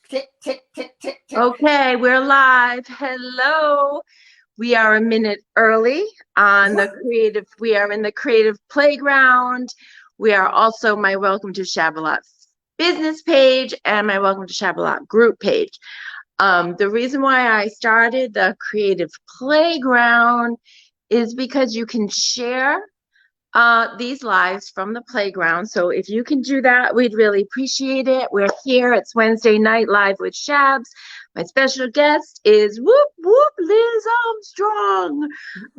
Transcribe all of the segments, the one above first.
Tick, tick, tick, tick, tick. Okay, we're live. Hello. We are a minute early on the creative. We are in the creative playground. We are also my Welcome to Shabalot business page and my Welcome to Shabalot group page. The reason why I started the creative playground is because you can share these lives from the playground. So if you can do that, we'd really appreciate it. We're here. It's Wednesday night live with Shabs. My special guest is whoop whoop Liz Armstrong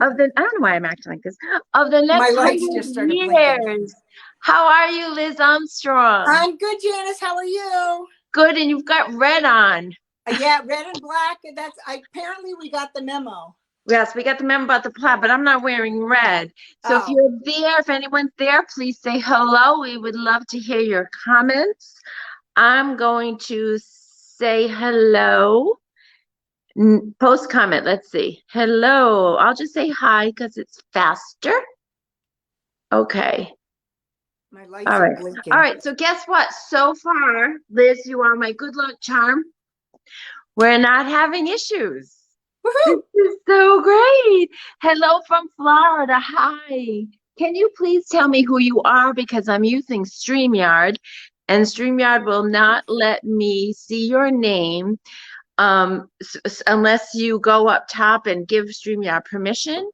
of the I don't know why I'm acting like this of the My next lights 100 just started blinking. years. How are you, Liz Armstrong? I'm good, Janice. How are you? Good, and you've got red on. Yeah, red and black. Apparently we got the memo. Yes, we got the memo about the plaid, but I'm not wearing red. So if you're there, if anyone's there, please say hello. We would love to hear your comments. I'm going to say hello. Post comment. Let's see. Hello. I'll just say hi because it's faster. Okay. My lights All are right. blinking. All right. So guess what? So far, Liz, you are my good luck charm. We're not having issues. Woohoo! This is so great. Hello from Florida. Hi. Can you please tell me who you are? Because I'm using StreamYard, and StreamYard will not let me see your name unless you go up top and give StreamYard permission.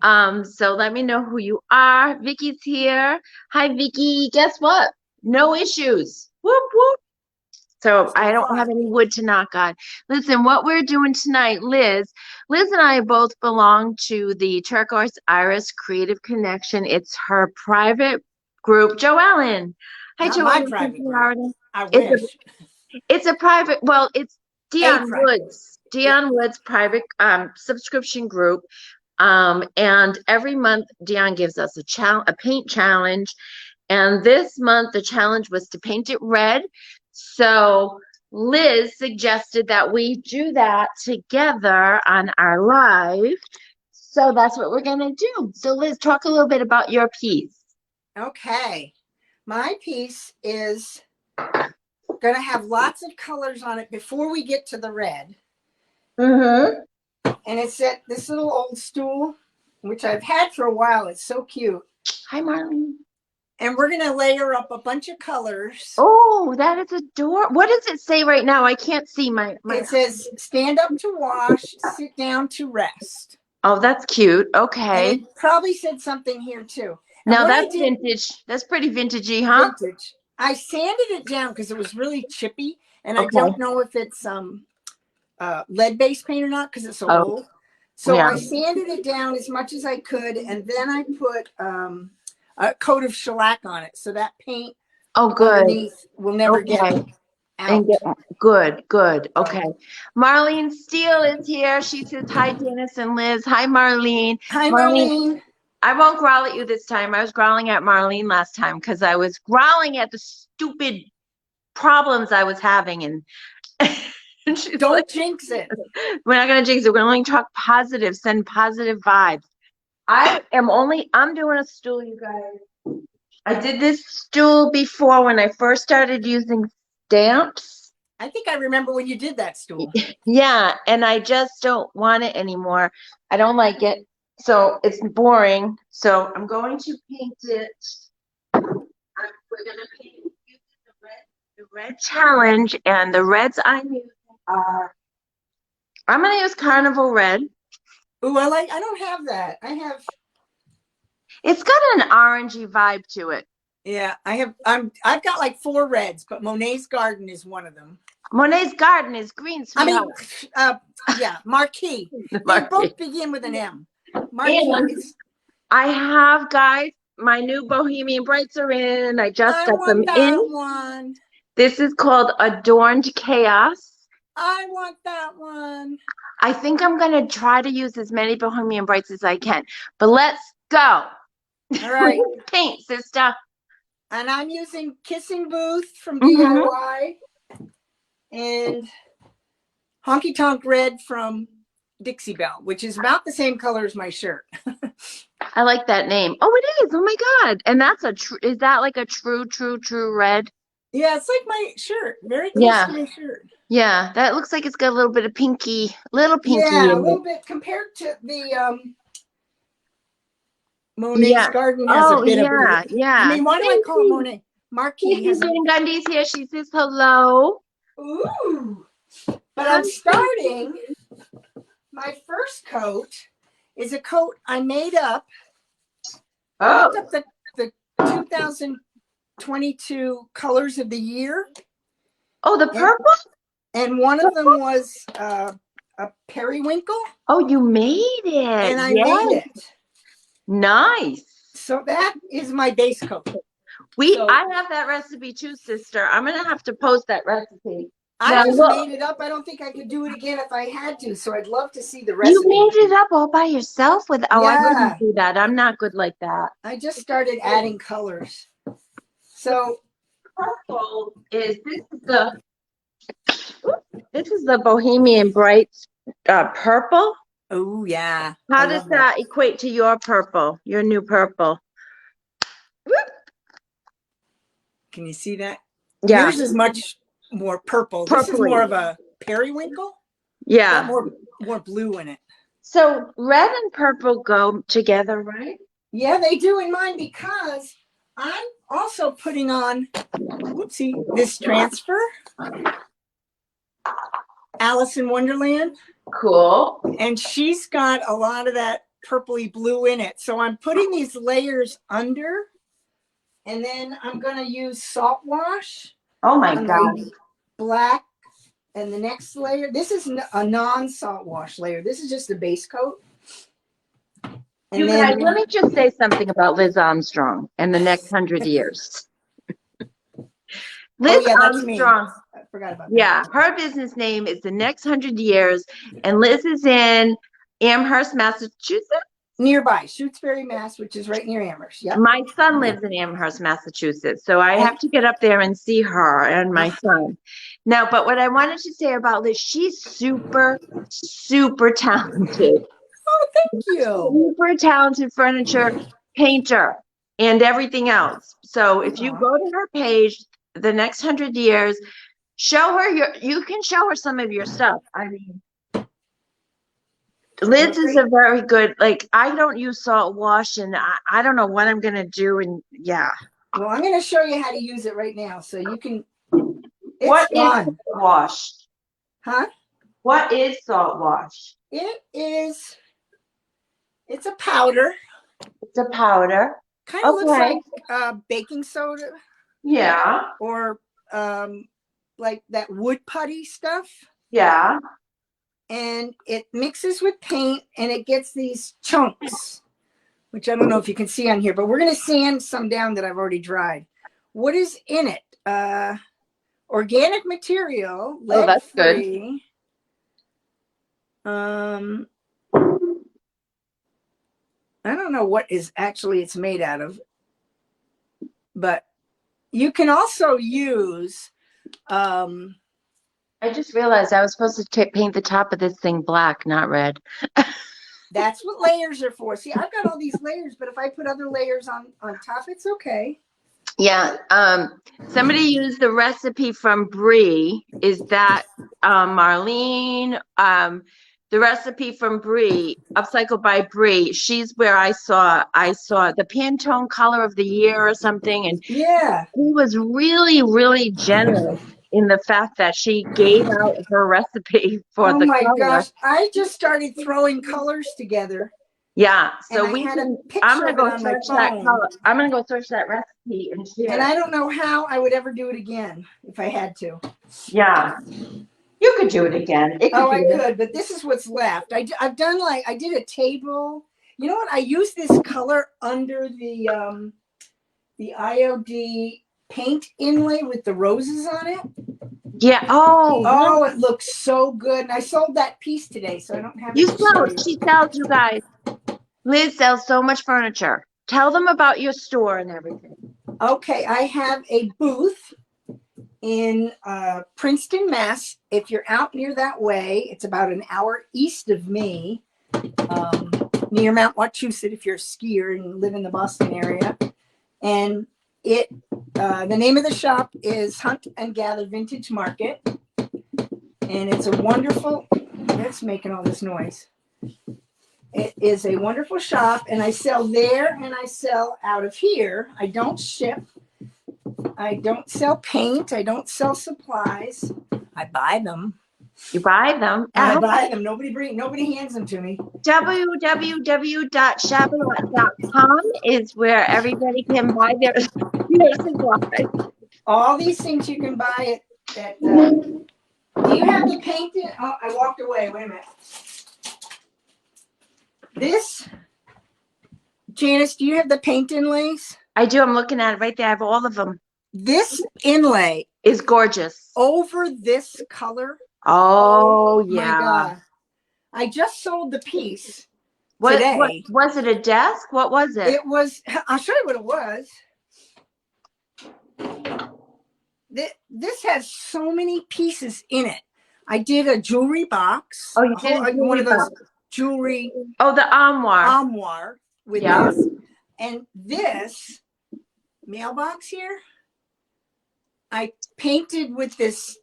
So let me know who you are. Vicky's here. Hi, Vicky. Guess what? No issues. Whoop, whoop. So I don't have any wood to knock on. Listen, what we're doing tonight, Liz and I both belong to the Turquoise Iris Creative Connection. It's her private group. Joellen. Hi, Not Joellen. my private group. I wish. It's a private, well, it's Dion Woods. Yeah. Woods private subscription group. And every month Dion gives us a paint challenge. And this month the challenge was to paint it red. So Liz suggested that we do that together on our live. So that's what we're going to do. So Liz, talk a little bit about your piece. Okay. My piece is going to have lots of colors on it before we get to the red. Mm-hmm. And it's at this little old stool, which I've had for a while. It's so cute. Hi, Marlene. And we're going to layer up a bunch of colors. Oh, that is adorable. What does it say right now? I can't see my. It says, stand up to wash, sit down to rest. Oh, that's cute. Okay. And it probably said something here too. And now that's vintage. That's pretty vintagey, huh? Vintage. I sanded it down because it was really chippy. And I don't know if it's lead-based paint or not because it's so old. So I sanded it down as much as I could. And then I put a coat of shellac on it. So that paint underneath will never get out. Good. Okay. Marlene Steele is here. She says, hi, Janice and Liz. Hi, Marlene. Hi, Marlene. I won't growl at you this time. I was growling at Marlene last time because I was growling at the stupid problems I was having. And don't jinx it. We're not going to jinx it. We're only talk positive, send positive vibes. I'm doing a stool, you guys. I did this stool before when I first started using stamps. I think I remember when you did that stool. Yeah, and I just don't want it anymore. I don't like it. So it's boring. So I'm going to paint it. We're going to paint using the red challenge, and the reds I'm using are, I'm going to use Carnival Red. Ooh, I don't have that. It's got an orangey vibe to it. Yeah, I've got like 4 reds, but Monet's Garden is one of them. Monet's Garden is green, sweetheart. Yeah, Marquee. They both begin with an M. Marquee. I have, guys, my new Bohemian Brights are in. I just got them in. One. This is called Adorned Chaos. I want that one. I think I'm going to try to use as many Bohemian Brights as I can. But let's go. All right. Paint, sister. And I'm using Kissing Booth from DIY and Honky Tonk Red from Dixie Belle, which is about the same color as my shirt. I like that name. Oh, it is. Oh my God. And that's is that like a true red? Yeah, it's like my shirt. Very close to my shirt. Yeah, that looks like it's got a little bit of little pinky Yeah, a in little it. bit compared to the Monet's Yeah. garden has a Oh, bit of blue. yeah, I yeah. mean, why do I call it Stacy. Monet? Marquis Stacy has a. Van Gundy's here. She says hello. Ooh. But Hi, I'm starting. My first coat is a coat I made up. I looked up the 2022 colors of the year. Oh, the purple? And one of them was a periwinkle. Oh, you made it. And I yes. made it. Nice. So that is my base coat. I have that recipe too, sister. I'm gonna have to post that recipe. I just made it up. I don't think I could do it again if I had to. So I'd love to see the recipe. You made it up all by yourself with I wouldn't do that. I'm not good like that. I just started adding colors. So purple is this is the Bohemian Bright purple. Oh yeah. How does that equate to your purple, your new purple? Can you see that? Yeah. Yours is much more purple. This is more of a periwinkle. Yeah. More blue in it. So red and purple go together, right? Yeah, they do in mine because I'm also putting on, whoopsie, this transfer. Alice in Wonderland. Cool. And she's got a lot of that purpley blue in it. So I'm putting these layers under, and then I'm going to use salt wash. Oh my God. Black. And the next layer, this is a non-salt wash layer. This is just a base coat. You guys, let me just say something about Liz Armstrong and the next 100 years. Liz Armstrong. I forgot about that. Yeah, her business name is the next 100 years, and Liz is in Amherst, Massachusetts. Nearby, Shutesbury, Mass, which is right near Amherst. Yep. My son lives in Amherst, Massachusetts, so I have to get up there and see her and my son. Now, but what I wanted to say about Liz, she's super, super talented. Oh, thank you. Super talented furniture painter and everything else. So if you go to her page, the next 100 years, show her you can show her some of your stuff. I mean, Liz is a very good, like, I don't use salt wash, and I don't know what I'm going to do. And yeah. Well, I'm going to show you how to use it right now. So you can, what is salt wash? Huh? What is salt wash? It's a powder. It's a powder. Kind of looks like baking soda. Yeah. Or like that wood putty stuff. Yeah. And it mixes with paint and it gets these chunks, which I don't know if you can see on here, but we're going to sand some down that I've already dried. What is in it? Organic material, lead-free. I don't know what is actually it's made out of, but you can also use I just realized I was supposed to paint the top of this thing black, not red. That's what layers are for. See, I've got all these layers, but if I put other layers on top, it's okay. Yeah. Somebody used the recipe from Brie. Is that Marlene? The recipe from Brie, Upcycled by Brie. She's where I saw the Pantone color of the year or something. And yeah, he was really, really generous in the fact that she gave out her recipe for the color. Oh my gosh, I just started throwing colors together. Yeah, so I'm gonna go search that color. I'm gonna go search that recipe and share. And I don't know how I would ever do it again if I had to. Yeah, you could do it again. I could, but this is what's left. I've done I did a table. You know what? I used this color under the IOD paint inlay with the roses on it. Yeah. Oh, it looks so good. And I sold that piece today, so I don't have She sells, you guys. Liz sells so much furniture. Tell them about your store and everything. Okay, I have a booth in Princeton, Mass. If you're out near that way, it's about an hour east of me, near Mount Wachusett if you're a skier and live in the Boston area. And the name of the shop is Hunt and Gather Vintage Market. And it's a wonderful, that's making all this noise. It is a wonderful shop, and I sell there and I sell out of here. I don't ship. I don't sell paint. I don't sell supplies. I buy them. You buy them. I buy them. Nobody hands them to me. www.shabalot.com is where everybody can buy their supplies. All these things you can buy at do you have the paint in? Oh, I walked away. Wait a minute. This, Janice, do you have the paint inlays? I do. I'm looking at it right there. I have all of them. This inlay Is gorgeous. over this color. Oh, yeah. My God. I just sold the piece What today. was it? A desk? What was it? It was, I'll show you what it was. This has so many pieces in it. I did a jewelry box. Oh, you did one of those jewelry Oh, the armoire. With this. And this mailbox here, I painted with this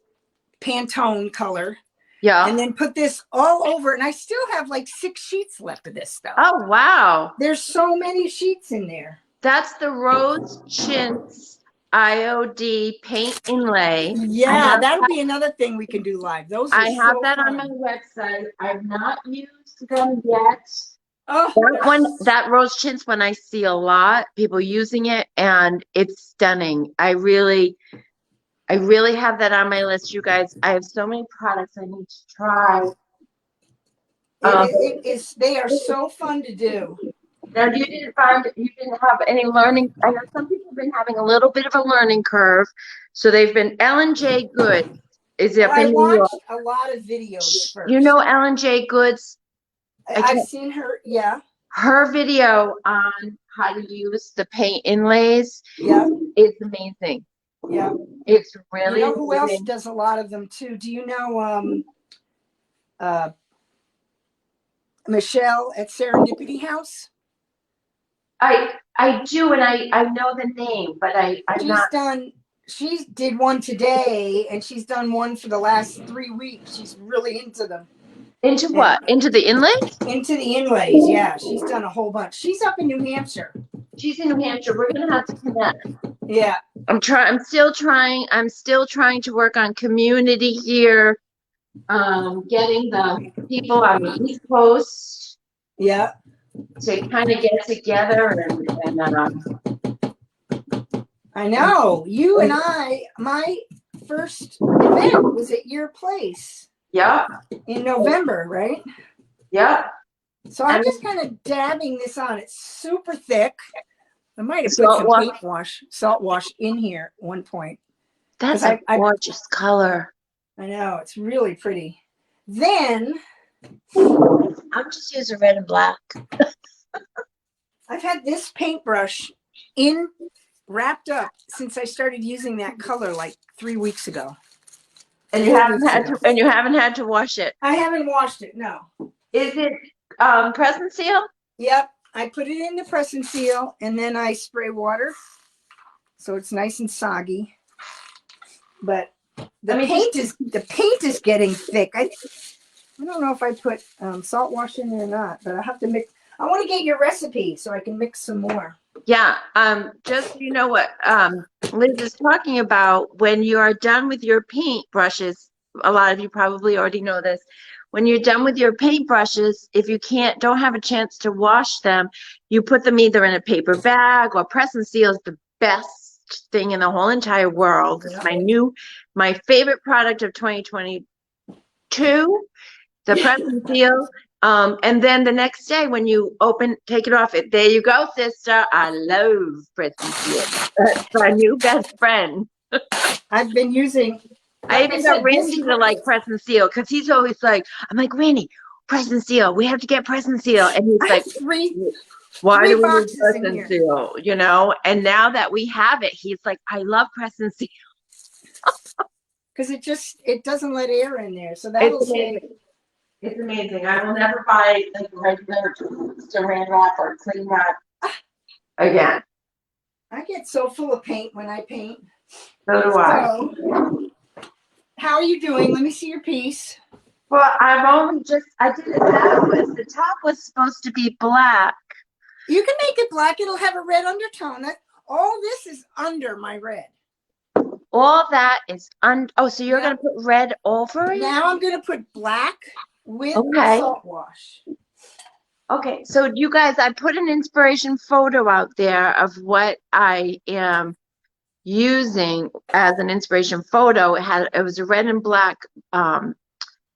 Pantone color. Yeah. And then put this all over. And I still have like 6 sheets left of this stuff. Oh, wow. There's so many sheets in there. That's the Rose Chintz IOD paint inlay. Yeah, that'll be another thing we can do live. Those are I have so that fun. on my website. I've not used them yet. Oh, That Rose Chintz one, I see a lot people using it, and it's stunning. I really have that on my list, you guys. I have so many products I need to try. They are so fun to do. Now, you didn't have any learning. I know some people have been having a little bit of a learning curve. So they've been Ellen J. Good is up in New York. I watched a lot of videos first. You know Ellen J. Good's? I've seen her, yeah. Her video on how to use the paint inlays is amazing. Yeah. It's really You know who else does a lot of them too? Do you know Michelle at Serendipity House? I do, and I know the name, but she did one today, and she's done one for the last 3 weeks. She's really into them. Into what? Into the inlays? Into the inlays, yeah. She's done a whole bunch. She's up in New Hampshire. She's in New Hampshire. We're gonna have to connect. Yeah. I'm still trying to work on community here. Getting the people on the East Coast. Yeah. To kind of get together and I know. You and my first event was at your place. Yeah. In November, right? Yeah. So I'm just kind of dabbing this on. It's super thick. I might have put some salt wash in here at one point. That's a gorgeous color. I know. It's really pretty. Then I'm just using red and black. I've had this paintbrush wrapped up since I started using that color like 3 weeks ago. And you haven't had to wash it. I haven't washed it. No. Is it press and seal? Yep. I put it in the press and seal, and then I spray water, so it's nice and soggy. But the paint is getting thick. I don't know if I put salt wash in there or not, but I have to mix. I want to get your recipe so I can mix some more. Yeah. Just so you know what Liz is talking about, when you are done with your paint brushes, a lot of you probably already know this. When you're done with your paint brushes, if you don't have a chance to wash them, you put them either in a paper bag, or press and seal is the best thing in the whole entire world. It's my favorite product of 2022, the press and seal. And then the next day when you take it off, there you go, sister. I love press and seal. That's my new best friend. I've been using. I even got Randy to like press and seal, because he's always like, I'm like, Randy, press and seal. We have to get press and seal. And he's like, why do we need press and seal? You know? And now that we have it, he's like, I love press and seal. Because it doesn't let air in there. So that'll say. It's amazing. I will never buy like regular saran wrap or clean wrap again. I get so full of paint when I paint. So do I. How are you doing? Let me see your piece. Well, I did it backwards. The top was supposed to be black. You can make it black. It'll have a red undertone. All this is under my red. All that is so you're going to put red over it? Now I'm going to put black with salt wash. Okay, so you guys, I put an inspiration photo out there of what I am using as an inspiration photo. It was a red and black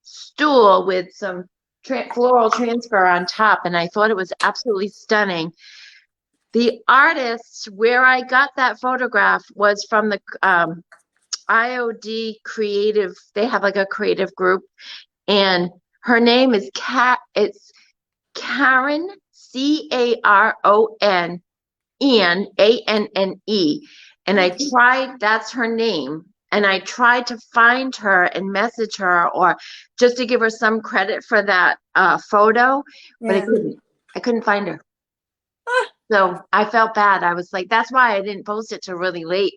stool with some floral transfer on top, and I thought it was absolutely stunning. The artist where I got that photograph was from the IOD Creative. They have like a creative group, and her name is it's Karen, Caron, Anne. And I tried, that's her name. And I tried to find her and message her or just to give her some credit for that photo, but I couldn't find her. So I felt bad. I was like, that's why I didn't post it till really late,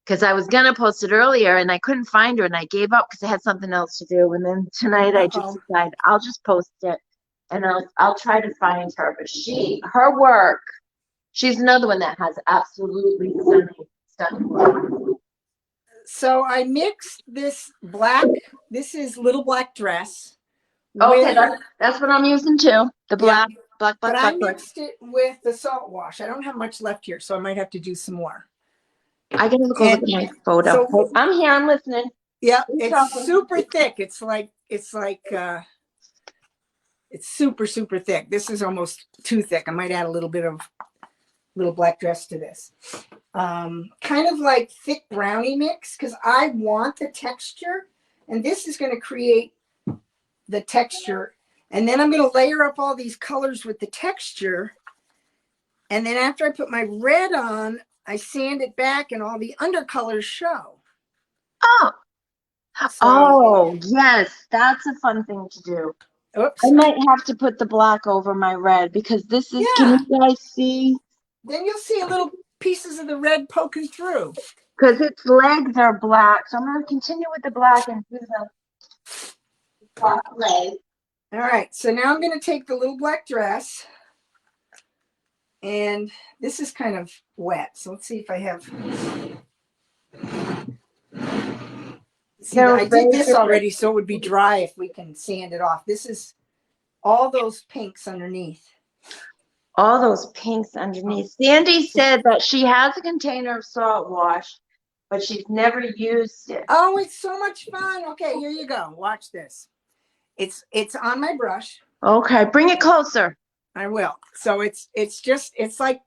because I was going to post it earlier and I couldn't find her and I gave up because I had something else to do. And then tonight I just decided I'll just post it and I'll try to find her. But her work, she's another one that has absolutely stunning work. So I mixed this black, this is Little Black Dress. Okay, that's what I'm using too. The black. But I mixed it with the salt wash. I don't have much left here, so I might have to do some more. I gotta look over my photo. So, I'm here, I'm listening. Yeah, it's super thick. It's super, super thick. This is almost too thick. I might add a little bit of Little Black Dress to this. Kind of like thick brownie mix, because I want the texture, and this is going to create the texture. And then I'm going to layer up all these colors with the texture. And then after I put my red on, I sand it back and all the undercolors show. Yes, that's a fun thing to do. Oops. I might have to put the black over my red because this is, can you guys see? Then you'll see a little pieces of the red poking through. Because its legs are black. So I'm going to continue with the black and do the black leg. All right, so now I'm going to take the Little Black Dress, and this is kind of wet, so let's see if I have. See, I did this already, so it would be dry if we can sand it off. This is all those pinks underneath. All those pinks underneath. Sandy said that she has a container of salt wash, but she's never used it. Oh, it's so much fun. Okay, here you go. Watch this. It's on my brush. Okay, bring it closer. I will. So it's like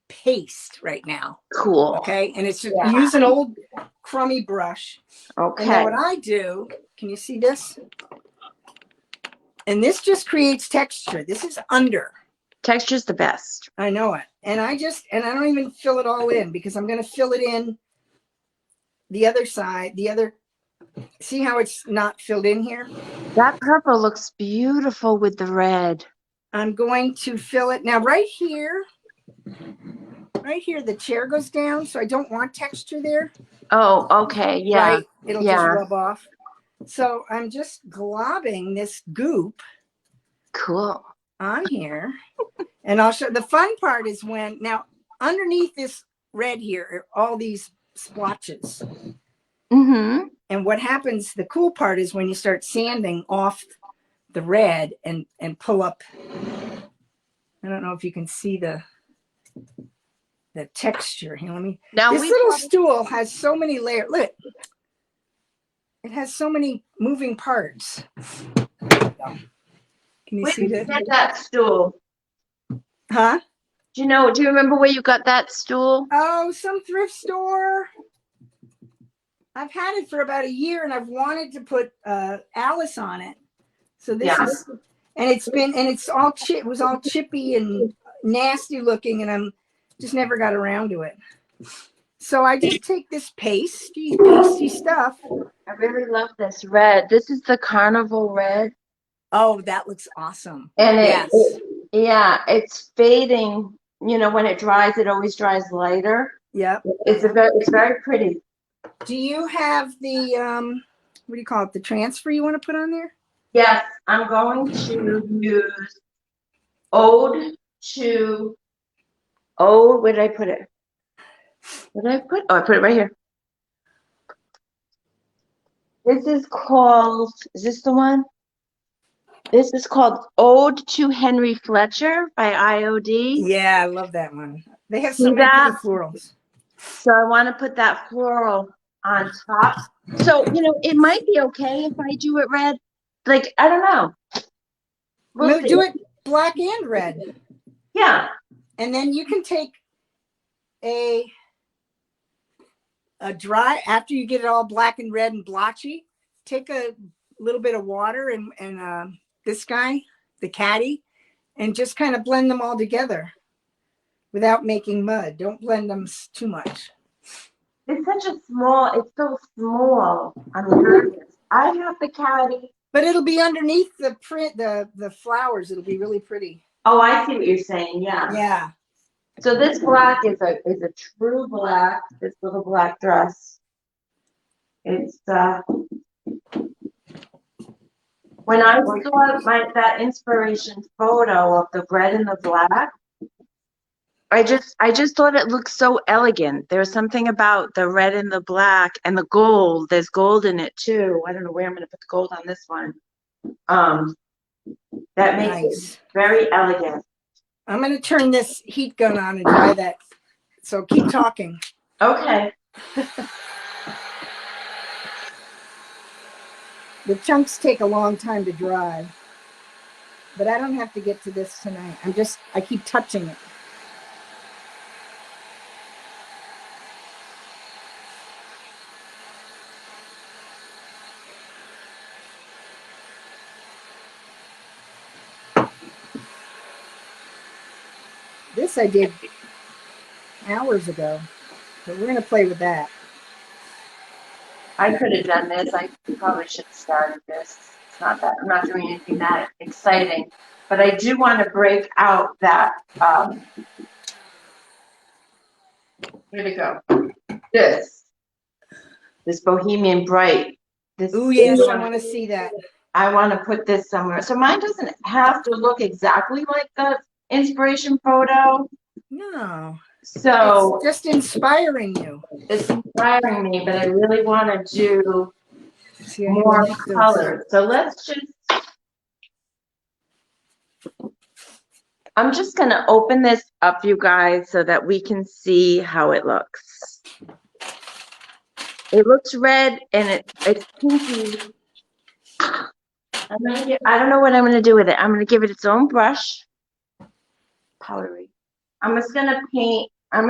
paste right now. Cool. Okay, and it's just use an old crummy brush. Okay. And then what I do, can you see this? And this just creates texture. This is under. Texture's the best. I know it. And I don't even fill it all in, because I'm going to fill it in the other side, see how it's not filled in here? That purple looks beautiful with the red. I'm going to fill it now right here, the chair goes down, so I don't want texture there. Oh, okay. Yeah. Right? It'll just rub off. So I'm just globbing this goop. Cool. On here. And I'll show, the fun part is when, now underneath this red here are all these splotches. Mm-hmm. And what happens, the cool part is when you start sanding off the red and pull up. I don't know if you can see the texture here. This little stool has so many layers. Look, it has so many moving parts. Can you see that? Get that stool. Huh? Do you remember where you got that stool? Oh, some thrift store. I've had it for about a year, and I've wanted to put Alice on it. So this is, and it's all it was all chippy and nasty looking, and I'm just never got around to it. So I just take this pasty stuff. I really love this red. This is the carnival red. Oh, that looks awesome. And it's fading. When it dries, it always dries lighter. Yep. It's very pretty. Do you have the what do you call it? The transfer you want to put on there? Yes, I'm going to use Ode to, where did I put it? Where did I put? Oh, I put it right here. This is called, is this the one? This is called Ode to Henry Fletcher by IOD. Yeah, I love that one. They have so See many that? pretty florals. So I want to put that floral on top. So, you know, it might be okay if I do it red. Like, I don't know. We'll see. Do it black and red. Yeah. And then you can take a dry, after you get it all black and red and blotchy, take a little bit of water and this guy, the caddy, and just kind of blend them all together without making mud. Don't blend them too much. It's such a small, it's so small. I mean, I have the caddy. But it'll be underneath the print, the flowers. It'll be really pretty. Oh, I see what you're saying. Yeah. Yeah. So this black is a true black. This little black dress. It's when I saw that inspiration photo of the red and the black, I just thought it looked so elegant. There's something about the red and the black and the gold. There's gold in it too. I don't know where I'm going to put the gold on this one. That makes it very elegant. I'm going to turn this heat gun on and dry that. So keep talking. Okay. The chunks take a long time to dry, but I don't have to get to this tonight. I keep touching it. This I did hours ago, but we're going to play with that. I could have done this. I probably should have started this. It's not that I'm not doing anything that exciting, but I do want to break out that. Here we go. This Bohemian Bright. Oh yes, I want to see that. I want to put this somewhere. So mine doesn't have to look exactly like the inspiration photo. No. So it's just inspiring you. It's inspiring me, but I really want to do more color. So let's just, I'm just going to open this up, you guys, so that we can see how it looks. It looks red and it's pinky. I don't know what I'm going to do with it. I'm going to give it its own brush. Powdery. I'm just going to paint. All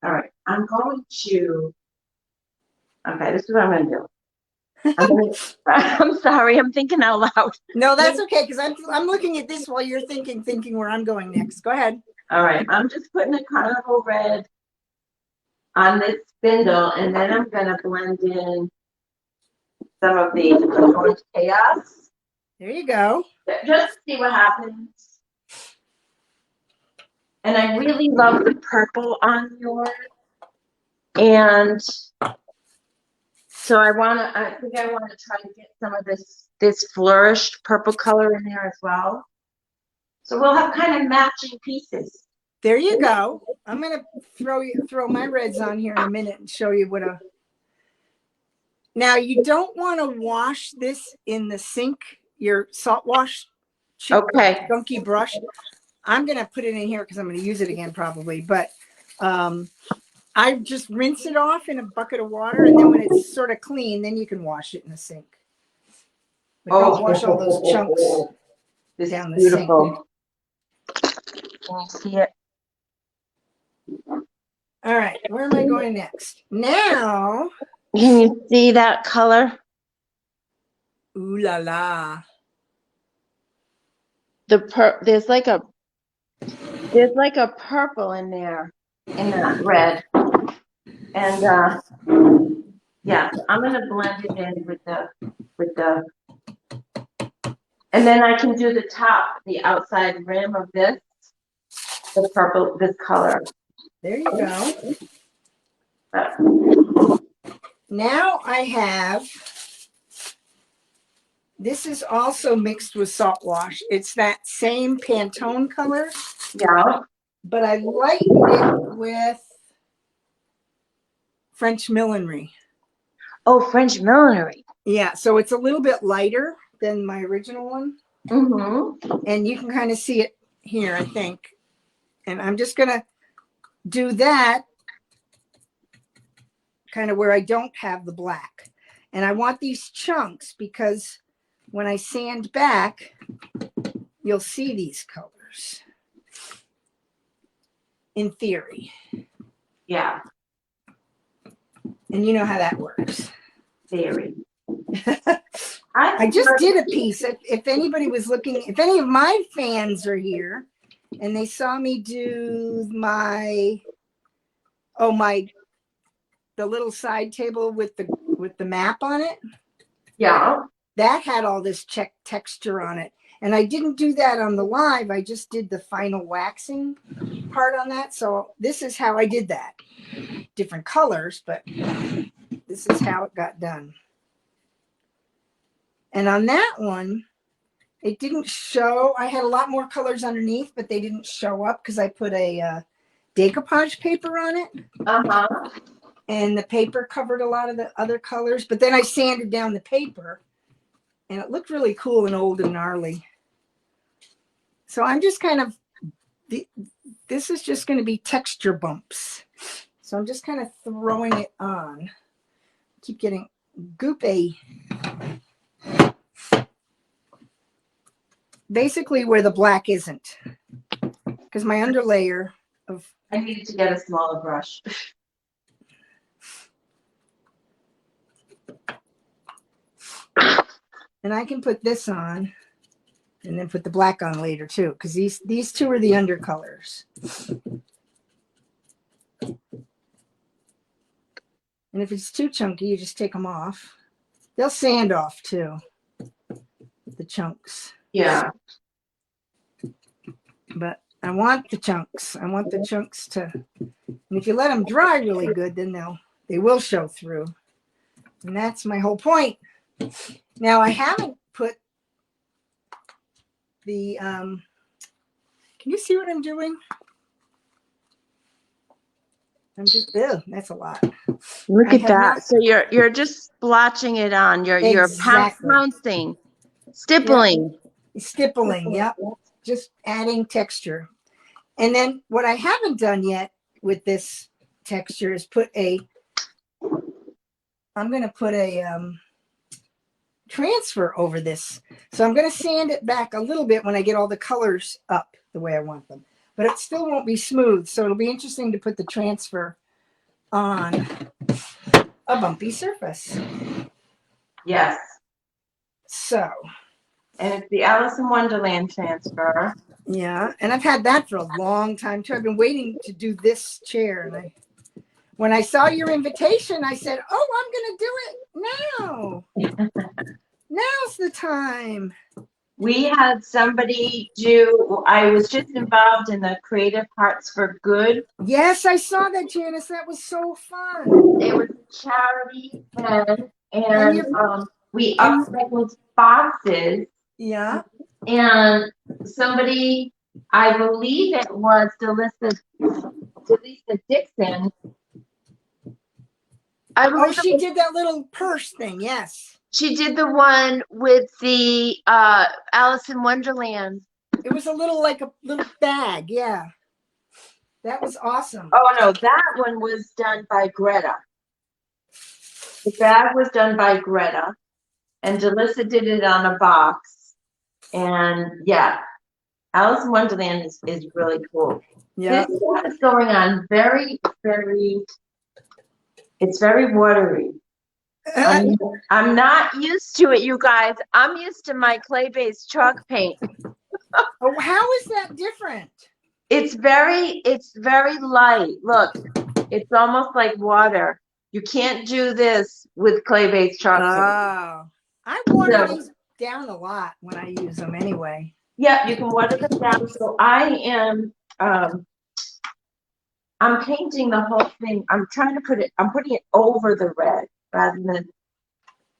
right. I'm going to, okay, this is what I'm going to do. I'm sorry. I'm thinking out loud. No, that's okay. Because I'm looking at this while you're thinking where I'm going next. Go ahead. All right. I'm just putting a carnival red on this spindle, and then I'm going to blend in some of the orange chaos. There you go. Just see what happens. And I really love the purple on yours. And so I think I want to try to get some of this flourished purple color in there as well. So we'll have kind of matching pieces. There you go. I'm going to throw my reds on here in a minute and show you what Now you don't want to wash this in the sink, your salt wash gunky brush. I'm going to put it in here because I'm going to use it again probably, but I just rinse it off in a bucket of water, and then when it's sort of clean, then you can wash it in the sink. But don't wash all those chunks down the sink. Can you see it? All right, where am I going next? Now, can you see that color? Ooh la la. There's like a purple in there, in that red. And yeah, I'm gonna blend it in with the and then I can do the top, the outside rim of this, the purple, this color. There you go. Now I have, this is also mixed with salt wash. It's that same Pantone color, Yeah. but I lightened it with French millinery. Oh, French millinery. Yeah, so it's a little bit lighter than my original one. Mm-hmm. And you can kind of see it here, I think. And I'm just going to do that kind of where I don't have the black. And I want these chunks because when I sand back, you'll see these colors in theory. Yeah. And you know how that works. Theory. I just did a piece. If anybody was looking, if any of my fans are here and they saw me do the little side table with the map on it. Yeah. That had all this texture on it. And I didn't do that on the live. I just did the final waxing part on that. So this is how I did that. Different colors, but this is how it got done. And on that one, it didn't show. I had a lot more colors underneath, but they didn't show up because I put a decoupage paper on it. Uh-huh. And the paper covered a lot of the other colors. But then I sanded down the paper. And it looked really cool and old and gnarly. So I'm just kind of, this is just going to be texture bumps. So I'm just kind of throwing it on. Keep getting goopy. Basically where the black isn't. Because my underlayer of... I needed to get a smaller brush. And I can put this on and then put the black on later too, because these two are the undercolors. And if it's too chunky, you just take them off. They'll sand off too, the chunks. Yeah. But I want the chunks. I want the chunks to, and if you let them dry really good, then they will show through. And that's my whole point. Now I haven't put the, can you see what I'm doing? I'm just, that's a lot. Look at that. So you're just splotching it on. You're Exactly. pouncing, stippling. Yep. Stippling, yep. Just adding texture. And then what I haven't done yet with this texture is I'm going to put a transfer over this. So I'm going to sand it back a little bit when I get all the colors up the way I want them. But it still won't be smooth. So it'll be interesting to put the transfer on a bumpy surface. Yes. So. And it's the Alice in Wonderland transfer. Yeah. And I've had that for a long time too. I've been waiting to do this chair. And when I saw your invitation, I said, oh, I'm going to do it now. Now's the time. We had somebody I was just involved in the Creative Hearts for Good. Yes, I saw that, Janice. That was so fun. It was a charity event, and we upcycled boxes. Yeah. And somebody, I believe it was Delisa Dixon. She did that little purse thing. Yes. She did the one with the Alice in Wonderland. It was a little bag. Yeah. That was awesome. Oh, no, that one was done by Greta. The bag was done by Greta, and Delisa did it on a box. And yeah, Alice in Wonderland is really cool. Yeah. This stuff is going on very, very, it's very watery. I'm not used to it, you guys. I'm used to my clay-based chalk paint. Oh, how is that different? It's very light. Look, it's almost like water. You can't do this with clay-based chalk paint. Oh, I water these down a lot when I use them anyway. Yeah, you can water them down. So I am, I'm painting the whole thing. I'm putting it over the red. rather than.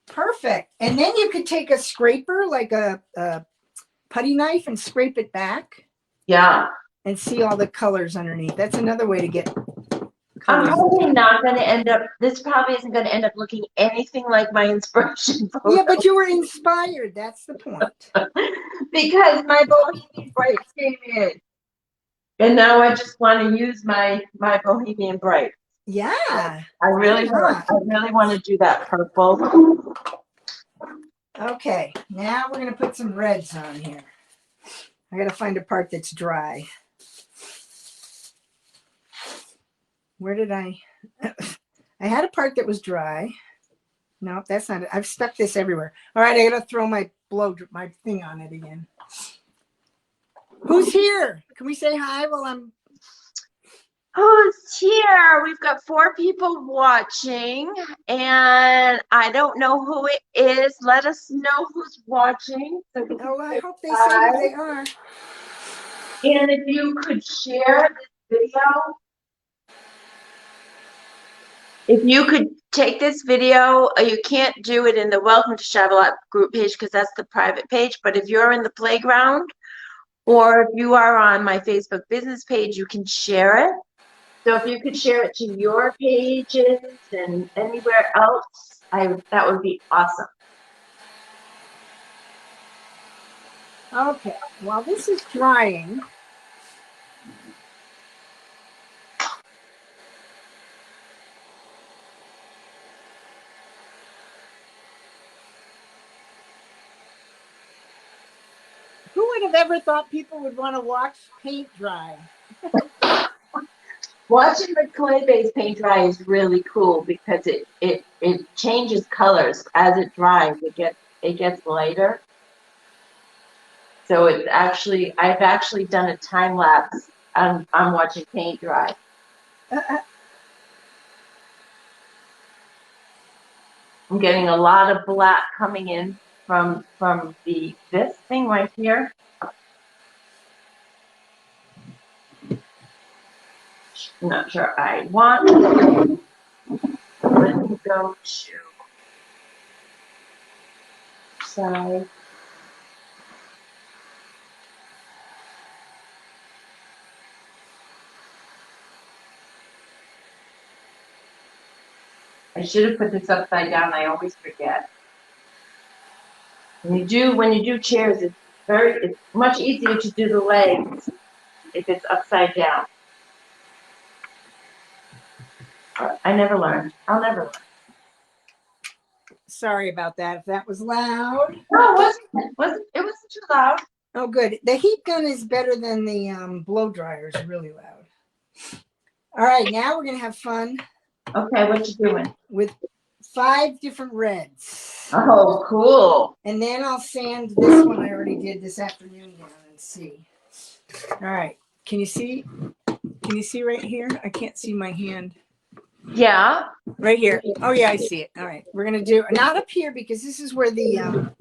Perfect. And then you could take a scraper, like a putty knife, and scrape it back. Yeah. And see all the colors underneath. That's another way to get colors. I'm probably not going to end up, this probably isn't going to end up looking anything like my inspiration photo. Yeah, but you were inspired. That's the point. Because my Bohemian Brights came in. And now I just want to use my Bohemian Bright. Yeah. I really want to do that purple. Okay, now we're going to put some reds on here. I got to find a part that's dry. Where did I had a part that was dry. No, that's not it. I've stuck this everywhere. All right, I got to throw my thing on it again. Who's here? Can we say hi while I'm... Who's here? We've got 4 people watching, and I don't know who it is. Let us know who's watching. So oh, I hope they say who they are. And if you could share this video, if you could take this video, you can't do it in the Welcome to Shavuot group page because that's the private page, but if you're in the playground or if you are on my Facebook business page, you can share it. So if you could share it to your pages and anywhere else, that would be awesome. Okay, while this is drying, who would have ever thought people would want to watch paint dry? Watching the clay-based paint dry is really cool because it changes colors as it dries. It gets lighter. So I've actually done a time lapse on watching paint dry. I'm getting a lot of black coming in from this thing right here. I'm not sure I want. Let me go to side. I should have put this upside down. I always forget. When you do chairs, it's much easier to do the legs if it's upside down. I never learned. I'll never learn. Sorry about that. If that was loud. No, it wasn't too loud. Oh, good. The heat gun is better than the blow dryer. Is really loud. All right, now we're gonna have fun. Okay, what you doing? With 5 different reds. Oh, cool. And then I'll sand this one I already did this afternoon down and see. All right. Can you see? Can you see right here? I can't see my hand. Yeah. Right here. Oh, yeah, I see it. All right. We're going to do, not up here because this is where the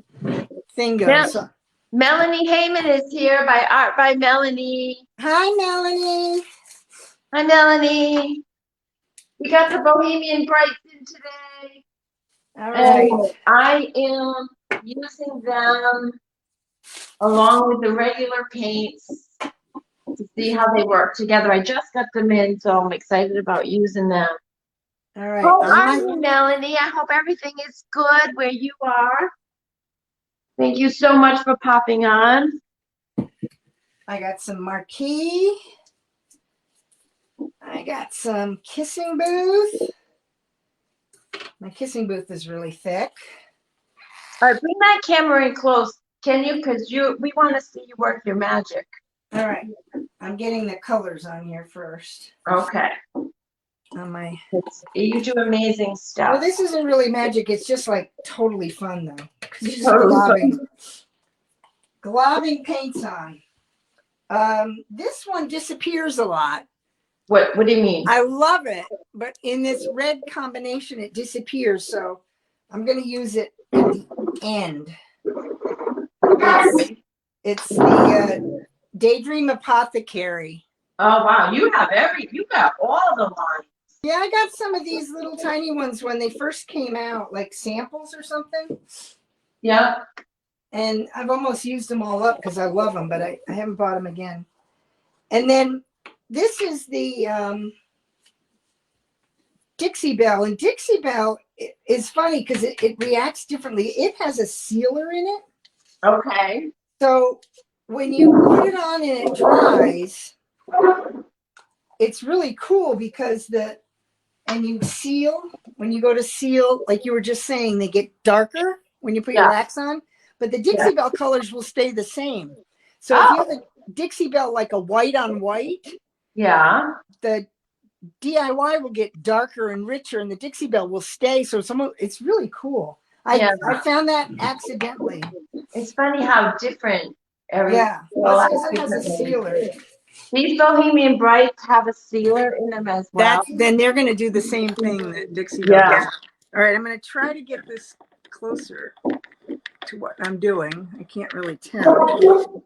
thing goes. Yeah. So. Melanie Heyman is here by Art by Melanie. Hi, Melanie. Hi, Melanie. We got the Bohemian Brights in today. All right. And I am using them along with the regular paints to see how they work together. I just got them in, so I'm excited about using them. All right. How are you, Melanie? I hope everything is good where you are. Thank you so much for popping on. I got some marquee. I got some kissing booth. My kissing booth is really thick. All right, bring that camera in close, can you? Because we want to see you work your magic. All right. I'm getting the colors on here first. Okay. You do amazing stuff. Well, this isn't really magic. It's just like totally fun, though. Just globbing paints on. This one disappears a lot. What do you mean? I love it, but in this red combination, it disappears. So I'm going to use it at the end. It's the Daydream Apothecary. Oh wow, you got all the lines. Yeah, I got some of these little tiny ones when they first came out, like samples or something. Yep. And I've almost used them all up because I love them, but I haven't bought them again. And then this is the Dixie Belle. And Dixie Belle is funny because it reacts differently. It has a sealer in it. Okay. So when you put it on and it dries, it's really cool because and you seal, when you go to seal, like you were just saying, they get darker when you put your wax on, but the Dixie Belle colors will stay the same. So if you have a Dixie Belle, like a white on white, the DIY will get darker and richer and the Dixie Belle will stay. So it's really cool. I found that accidentally. It's funny how different every Plus it has a sealer. These Bohemian Brights have a sealer in them as well. Then they're going to do the same thing that Dixie Belle does. All right, I'm going to try to get this closer to what I'm doing. I can't really tell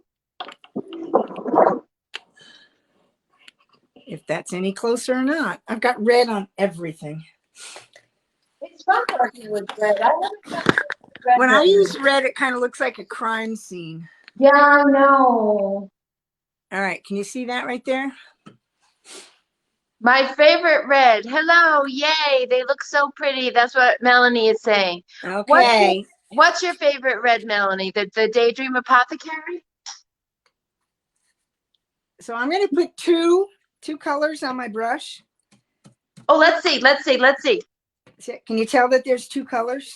if that's any closer or not. I've got red on everything. It's fun working with red. When I use red, it kind of looks like a crime scene. Yeah, I know. All right, can you see that right there? My favorite red. Hello, yay! They look so pretty. That's what Melanie is saying. Okay. What's your favorite red, Melanie? The Daydream Apothecary? So I'm going to put two colors on my brush. Oh, let's see. Can you tell that there's two colors?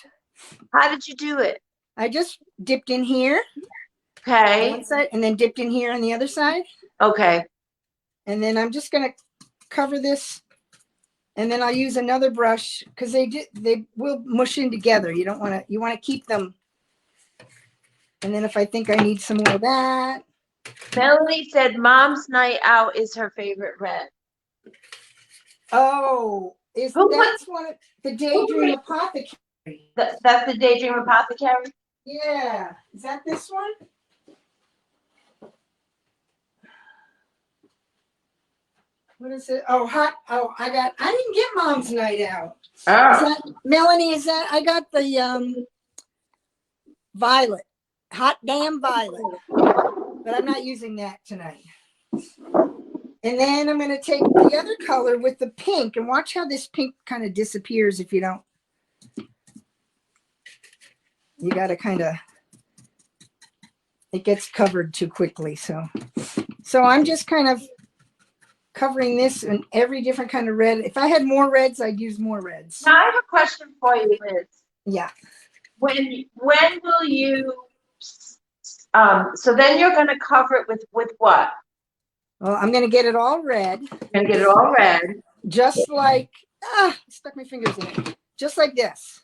How did you do it? I just dipped in here. Okay. On one side, and then dipped in here on the other side. Okay. And then I'm just going to cover this, and then I'll use another brush because they will mush in together. You want to keep them. And then if I think I need some more of that. Melanie said Mom's Night Out is her favorite red. Oh, that's one of the Daydream Apothecary. That's the Daydream Apothecary? Yeah. Is that this one? What is it? Oh, I didn't get Mom's Night Out. Oh. Melanie, I got the violet. Hot damn violet. But I'm not using that tonight. And then I'm going to take the other color with the pink and watch how this pink kind of disappears if you don't. You got to it gets covered too quickly. So I'm just kind of covering this in every different kind of red. If I had more reds, I'd use more reds. Now I have a question for you, Liz. Yeah. When will you, so then you're going to cover it with what? Well, I'm going to get it all red. You're going to get it all red. Just like, stuck my fingers in it. Just like this.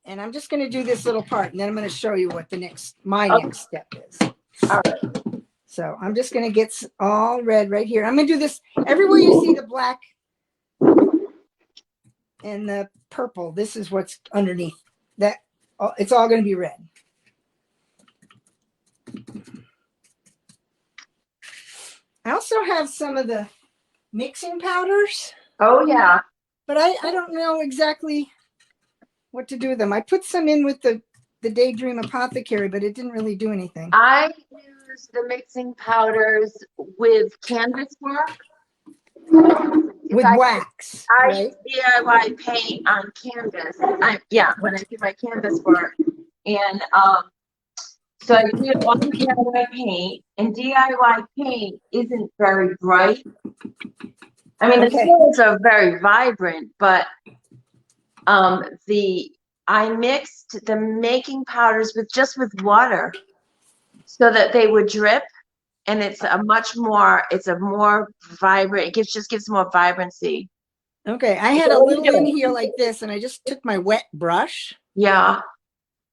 And I'm just going to do this little part, and then I'm going to show you what my next step is. All right. So I'm just going to get all red right here. I'm going to do this everywhere you see the black and the purple. This is what's underneath. It's all going to be red. I also have some of the mixing powders. Oh, yeah. But I don't know exactly what to do with them. I put some in with the Daydream Apothecary, but it didn't really do anything. I use the mixing powders with canvas work. With wax. I DIY paint on canvas. When I do my canvas work. And so I do all the DIY paint, and DIY paint isn't very bright. I mean, the colors are very vibrant, but I mixed the making powders with water so that they would drip, and it's a more vibrant, it just gives more vibrancy. Okay, I had a little in here like this, and I just took my wet brush. Yeah.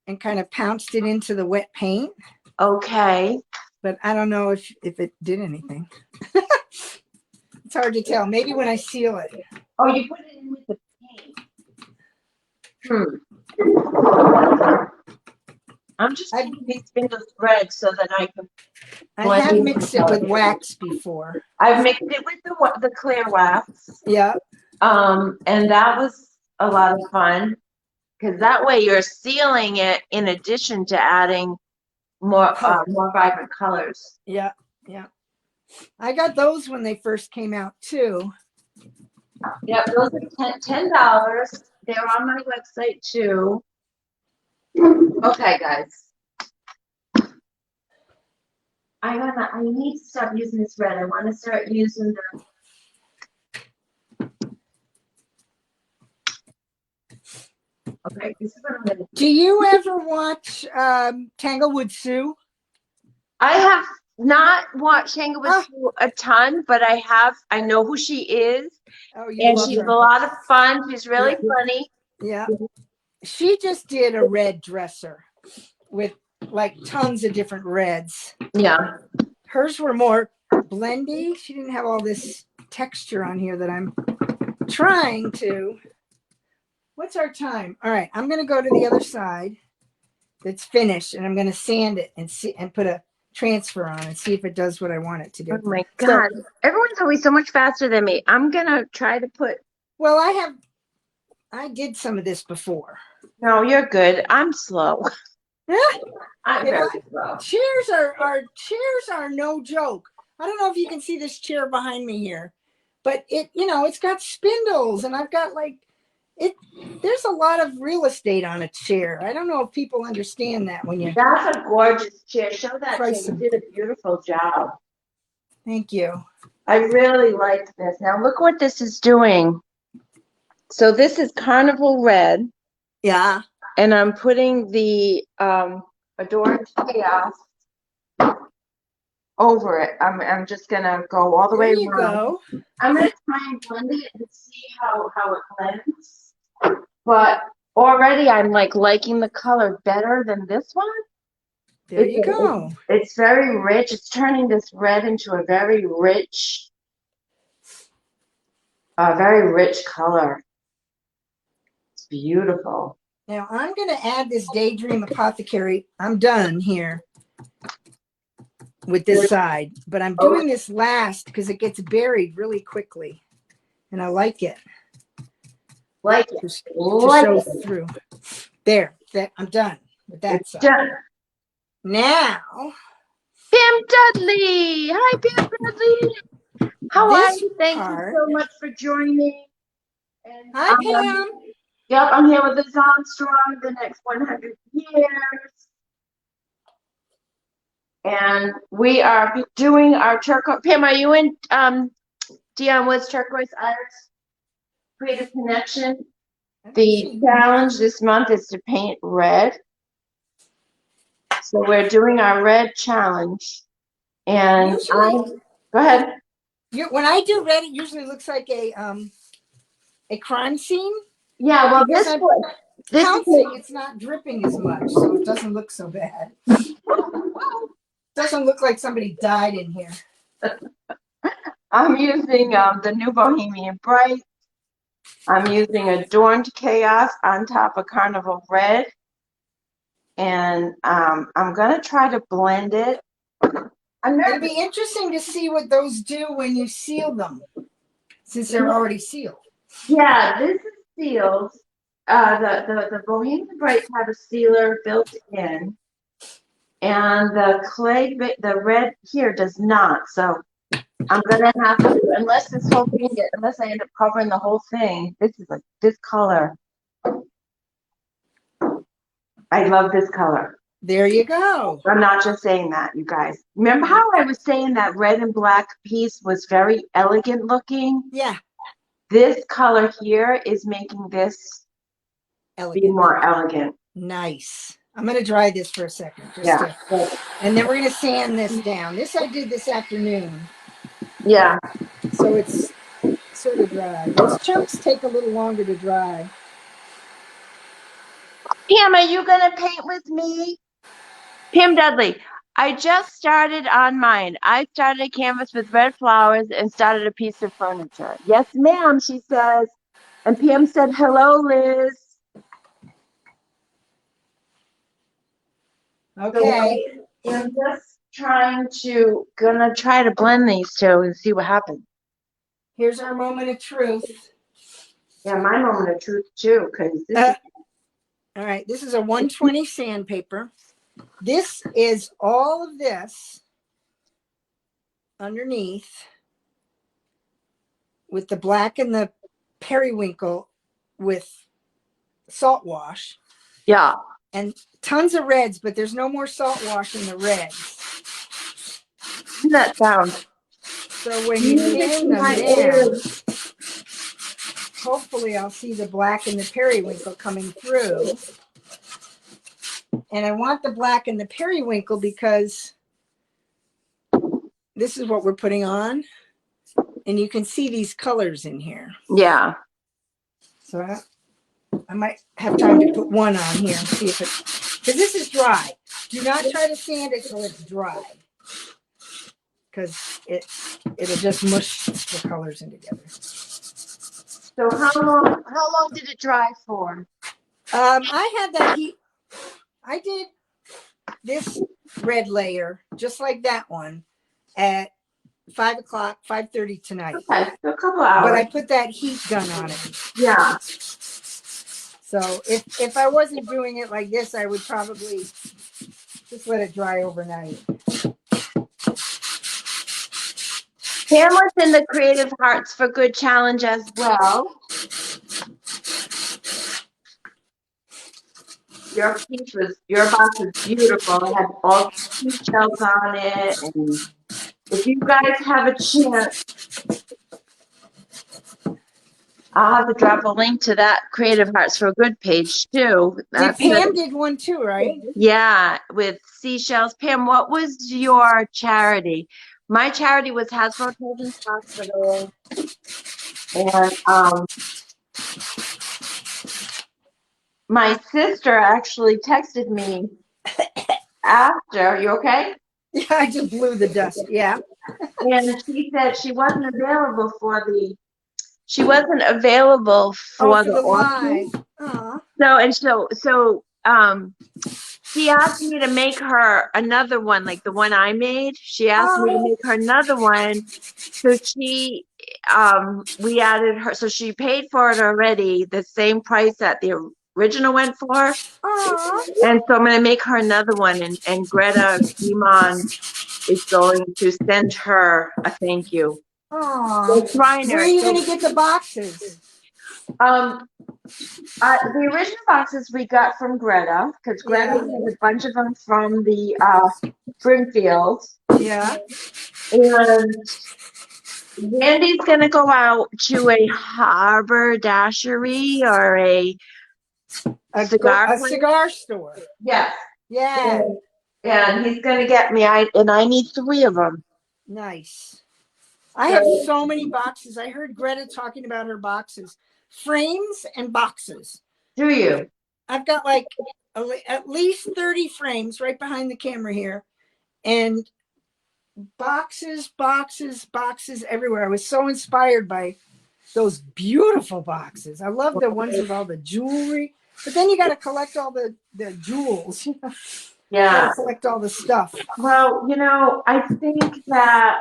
And kind of pounced it into the wet paint. Okay. But I don't know if it did anything. It's hard to tell. Maybe when I seal it. Oh, you put it in with the paint. I'm just I- keeping these spindles red so that I can I blend have in mixed the it with color. wax before. I've mixed it with the clear wax. Yeah. And that was a lot of fun because that way you're sealing it in addition to adding more vibrant colors. Yeah. Yeah. I got those when they first came out too. Yep, those are $10. They're on my website too. Okay, guys. I need to stop using this red. I want to start using okay, this is what I'm gonna do. Do you ever watch Tanglewood Sue? I have not watched Tanglewood Sue a ton, but I know who she is. Oh, you And love she's her. a lot of fun. She's really funny. Yeah. She just did a red dresser with like tons of different reds. Yeah. Hers were more blendy. She didn't have all this texture on here that I'm trying to. What's our time? All right, I'm going to go to the other side that's finished, and I'm going to sand it and see and put a transfer on and see if it does what I want it to do. Oh my God. Everyone's always so much faster than me. I'm going to try to put. Well, I did some of this before. No, you're good. I'm slow. I'm very slow. Chairs are no joke. I don't know if you can see this chair behind me here, but it's got spindles, and I've got there's a lot of real estate on a chair. I don't know if people understand that when you. That's a gorgeous chair. Show that chair. You did a beautiful job. Thank you. I really liked this. Now look what this is doing. So this is Carnival Red. Yeah. And I'm putting the Adorned Chaos over it. I'm just gonna go all the way around. Go. I'm gonna try and blend it and see how it blends. But already I'm liking the color better than this one. There you go. It's very rich. It's turning this red into a very rich color. It's beautiful. Now I'm going to add this Daydream Apothecary. I'm done here with this side, but I'm doing this last because it gets buried really quickly, and I like it. To show through. There, I'm done with that side. Done. Now, Pam Dudley. Hi, Pam Dudley. How are you? Thank you so much for joining me. And, hi, Pam. Yep, I'm here with Liz Armstrong, the next 100 years. And we are doing our turquoise. Pam, are you in Dion Woods Turquoise Arts Creative Connection? The challenge this month is to paint red. So we're doing our red challenge. And go ahead. When I do red, it usually looks like a crime scene. Yeah, well, this it's not dripping as much, so it doesn't look so bad. Doesn't look like somebody died in here. I'm using the new Bohemian Bright. I'm using Adorned Chaos on top of Carnival Red. And I'm going to try to blend it. It'll be interesting to see what those do when you seal them, since they're already sealed. Yeah, this is sealed. The Bohemian Brights have a sealer built in, and the red here does not. So I'm gonna have to, unless I end up covering the whole thing. This is this color. I love this color. There you go. I'm not just saying that, you guys. Remember how I was saying that red and black piece was very elegant looking? Yeah. This color here is making this be more elegant. Nice. I'm going to dry this for a second. And then we're going to sand this down. This I did this afternoon. Yeah. So it's sort of dry. Those chunks take a little longer to dry. Pam, are you going to paint with me? Pam Dudley, I just started on mine. I started a canvas with red flowers and started a piece of furniture. Yes, ma'am, she says. And Pam said, hello, Liz. Okay. So I'm just gonna try to blend these two and see what happens. Here's our moment of truth. Yeah, my moment of truth too, because All right. This is a 120 sandpaper. This is all of this underneath with the black and the periwinkle with salt wash. yeah. And tons of reds, but there's no more salt wash in the reds. Isn't that sound? So when you sand them down, hopefully I'll see the black and the periwinkle coming through. And I want the black and the periwinkle because this is what we're putting on. And you can see these colors in here. Yeah. So I might have time to put one on here and see if it, because this is dry. Do not try to sand it till it's dry, because it'll just mush the colors in together. So how long did it dry for? I had that heat. I did this red layer just like that one at 5 o'clock, 5:30 tonight. Okay, so a couple hours. But I put that heat gun on it. Yeah. So if I wasn't doing it like this, I would probably just let it dry overnight. Pam was in the Creative Hearts for Good challenge as well. Your box was beautiful. It had all seashells on it, and if you guys have a chance, I'll have to drop a link to that Creative Hearts for Good page too. Pam did one too, right? Yeah, with seashells. Pam, what was your charity? My charity was Hasbro Children's Hospital, and my sister actually texted me after. You okay? Yeah, I just blew the dust. Yeah. And she said she wasn't available for the. She wasn't available for the live. So she asked me to make her another one, like the one I made. She asked me to make her another one. So we added her. So she paid for it already, the same price that the original went for. Aww. And so I'm going to make her another one. And Greta Gimon is going to send her a thank you. Aww. Where are you going to get the boxes? The original boxes we got from Greta, because Greta has a bunch of them from the Springfield. Yeah. And Randy's going to go out to a haberdashery or a cigar store. Yes. Yeah. And he's going to get me, I need 3 of them. Nice. I have so many boxes. I heard Greta talking about her boxes. Frames and boxes. Do you? I've got like at least 30 frames right behind the camera here. And boxes everywhere. I was so inspired by those beautiful boxes. I love the ones with all the jewelry. But then you got to collect all the jewels. Yeah. You gotta collect all the stuff. Well, I think that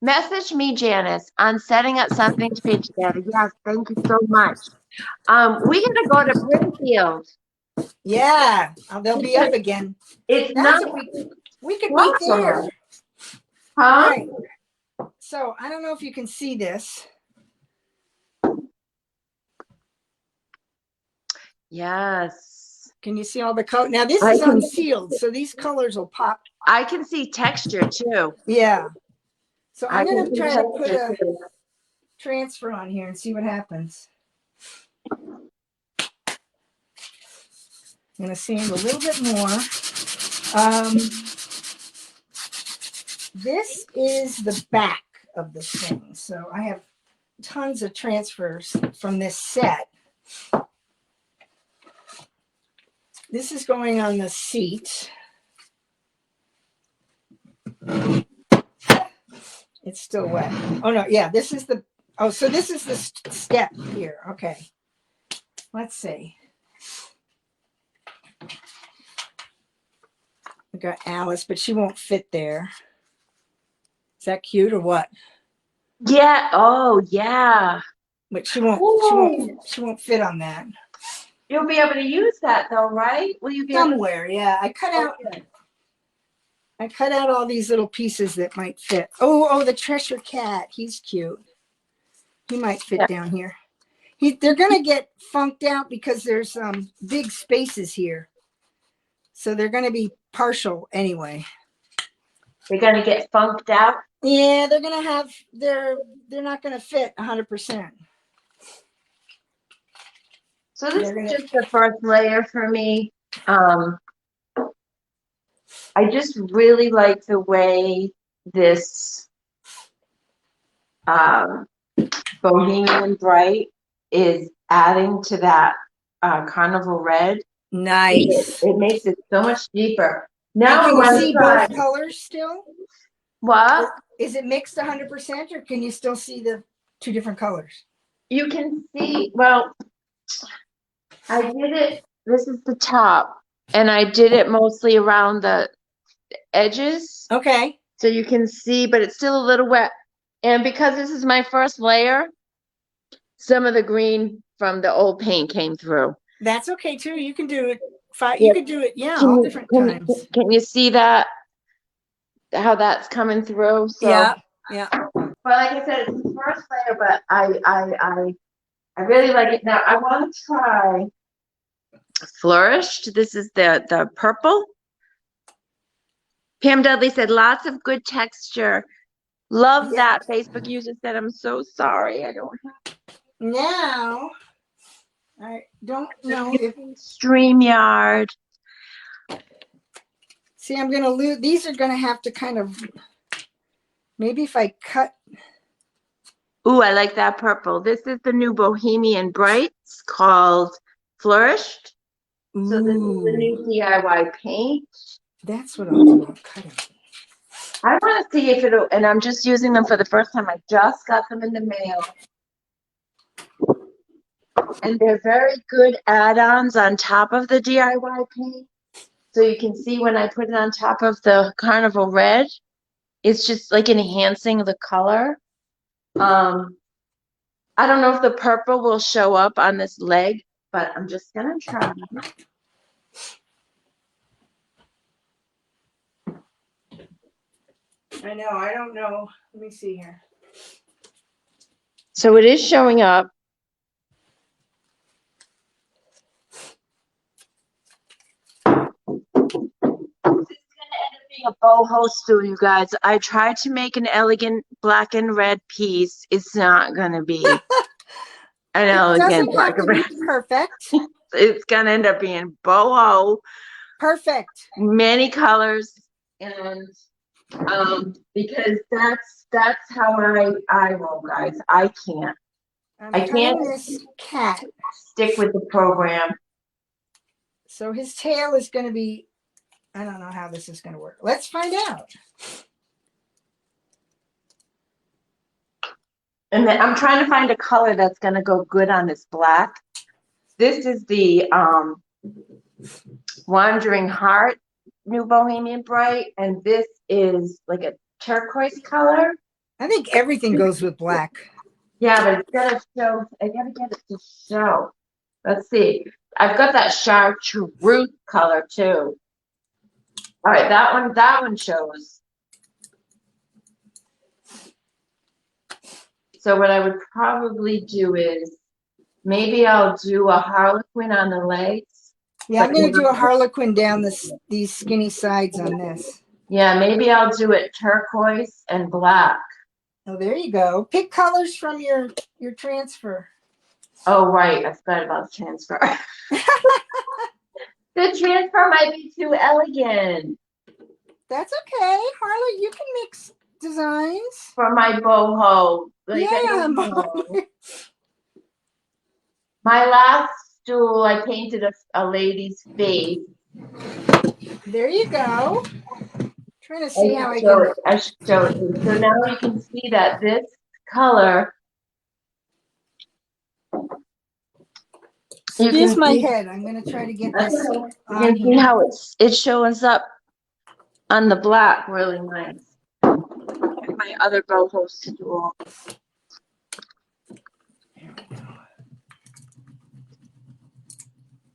message me, Janice, on setting up something to page together. Yes, thank you so much. We're gonna go to Brimfield. Yeah, they'll be up again. It's not. We could be there. Huh? All right. So I don't know if you can see this. Yes. Can you see all the color? Now this is unsealed, so these colors will pop. I can see texture too. Yeah. So I'm going to try to put a transfer on here and see what happens. I'm going to sand a little bit more. This is the back of the thing. So I have tons of transfers from this set. This is going on the seat. It's still wet. Oh no, yeah, this is the, so this is the step here. Okay. Let's see. got Alice, but she won't fit there. Is that cute or what? Yeah. Oh, yeah. But she won't fit on that. You'll be able to use that though, right? Will you be able to? Somewhere, yeah. I cut out all these little pieces that might fit. Oh, the Cheshire Cat. He's cute. He might fit down here. They're gonna get funked out because there's big spaces here. So they're gonna be partial anyway. They're gonna get funked out? Yeah, they're not gonna fit 100%. So this is just the first layer for me. I just really like the way this Bohemian Bright is adding to that Carnival Red. Nice. It makes it so much deeper. Now can I want you to see try. both colors still? What? Is it mixed 100% or can you still see the two different colors? You can see, well, I did it, this is the top, and I did it mostly around the edges. Okay. So you can see, but it's still a little wet. And because this is my first layer, some of the green from the old paint came through. That's okay too. You can do it. You could do it, yeah, all different times. Can you see that? How that's coming through? So, yeah. But like I said, it's the first layer, but I really like it. Now I want to try Flourished. This is the purple. Pam Dudley said, lots of good texture. Love that. Facebook user said, I'm so sorry. I don't have. Now, I don't know if StreamYard. See, I'm going to lose. These are going to have to kind of, maybe if I cut. Ooh, I like that purple. This is the new Bohemian Brights called Flourished. Ooh. So this is the new DIY paint. That's what I'll do. I'll cut it. I want to see if it'll, and I'm just using them for the first time. I just got them in the mail. And they're very good add-ons on top of the DIY paint. So you can see when I put it on top of the Carnival Red, it's just like enhancing the color. I don't know if the purple will show up on this leg, but I'm just gonna try. I know, I don't know. Let me see here. So it is showing up. A boho stew, you guys. I tried to make an elegant black and red piece. It's not gonna be an elegant black and red. Perfect. It's gonna end up being boho. Perfect. Many colors, and because that's how I roll, guys. I can't this cat stick with the program. So his tail is going to be. I don't know how this is going to work. Let's find out. And then I'm trying to find a color that's going to go good on this black. This is the Wandering Heart New Bohemian Bright, and this is like a turquoise color. I think everything goes with black. Yeah, but it's got to show. I got to get it to show. Let's see. I've got that chartreuse color too. All right, that one shows. So what I would probably do is maybe I'll do a harlequin on the legs. Yeah, I'm going to do a harlequin down these skinny sides on this. Yeah, maybe I'll do it turquoise and black. Oh, there you go. Pick colors from your transfer. Oh, right. I forgot about the transfer. The transfer might be too elegant. That's okay. Harley, you can mix designs. For my boho. Like, yeah. My last stool, I painted a lady's face. There you go. Trying to see how I can. I should show it to you. So now you can see that this color. Excuse my head. I'm going to try to get this. You can see how it shows up on the black really nice. My other boho stool.